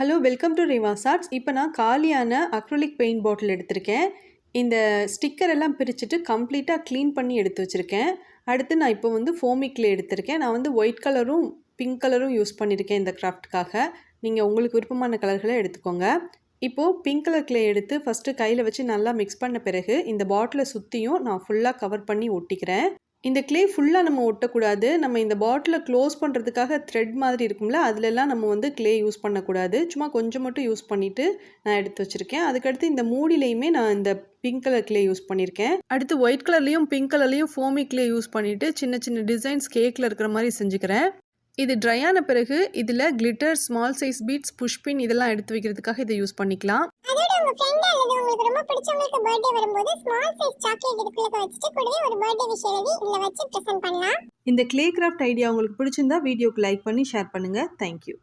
Hello welcome to Riva's Arts. இப்போ நான் காலியான அக்ரிலிக் பெயிண்ட் பாட்டில் எடுத்திருக்கேன். இந்த ஸ்டிக்கர் எல்லாம் பிரிச்சுட்டு கம்ப்ளீட்டாக க்ளீன் பண்ணி எடுத்து வச்சுருக்கேன். அடுத்து நான் இப்போ ஃபோமி க்ளே எடுத்திருக்கேன். நான் ஒயிட் கலரும் பிங்க் கலரும் யூஸ் பண்ணியிருக்கேன் இந்த கிராஃப்ட்காக. நீங்கள் உங்களுக்கு விருப்பமான கலர்களை எடுத்துக்கோங்க. இப்போது பிங்க் கலர் க்ளே எடுத்து ஃபஸ்ட்டு கையில் வச்சு நல்லா மிக்ஸ் பண்ண பிறகு இந்த பாட்டிலை சுற்றியும் நான் ஃபுல்லாக கவர் பண்ணி ஒட்டிக்கிறேன். இந்த க்ளே ஃபுல்லாக நம்ம ஒட்டக்கூடாது. நம்ம இந்த பாட்டிலை க்ளோஸ் பண்ணுறதுக்காக த்ரெட் மாதிரி இருக்கும்ல, அதிலெல்லாம் நம்ம க்ளே யூஸ் பண்ணக்கூடாது. சும்மா கொஞ்சம் மட்டும் யூஸ் பண்ணிவிட்டு நான் எடுத்து வச்சுருக்கேன். அதுக்கடுத்து இந்த மூடிலையுமே நான் இந்த பிங்க் கலர் க்ளே யூஸ் பண்ணியிருக்கேன். அடுத்து ஒயிட் கலர்லேயும் பிங்க் கலர்லேயும் ஃபோமி க்ளே யூஸ் பண்ணிவிட்டு சின்ன சின்ன டிசைன்ஸ் கேக்கில் இருக்கிற மாதிரி செஞ்சுக்கிறேன். இது ட்ரை ஆன பிறகு இதில் கிளிட்டர், ஸ்மால் சைஸ் பீட்ஸ், புஷ்பின் இதெல்லாம் எடுத்து வைக்கிறதுக்காக இதை யூஸ் பண்ணிக்கலாம். அதோட உங்க ஃப்ரெண்ட் அல்லது உங்களுக்கு ரொம்ப பிடிச்சவங்களுக்கு பர்த்டே வரும்போது ஸ்மால் சைஸ் சாக்லேட் இதுக்குள்ள வச்சிட்டு கூடவே ஒரு பர்த்டே விஷ் எழுதி இதுல வச்சு பிரசன்ட் பண்ணலாம். இந்த க்ளே கிராஃப்ட் ஐடியா உங்களுக்கு பிடிச்சிருந்தா வீடியோக்கு லைக் பண்ணி ஷேர் பண்ணுங்கள். தேங்க்யூ.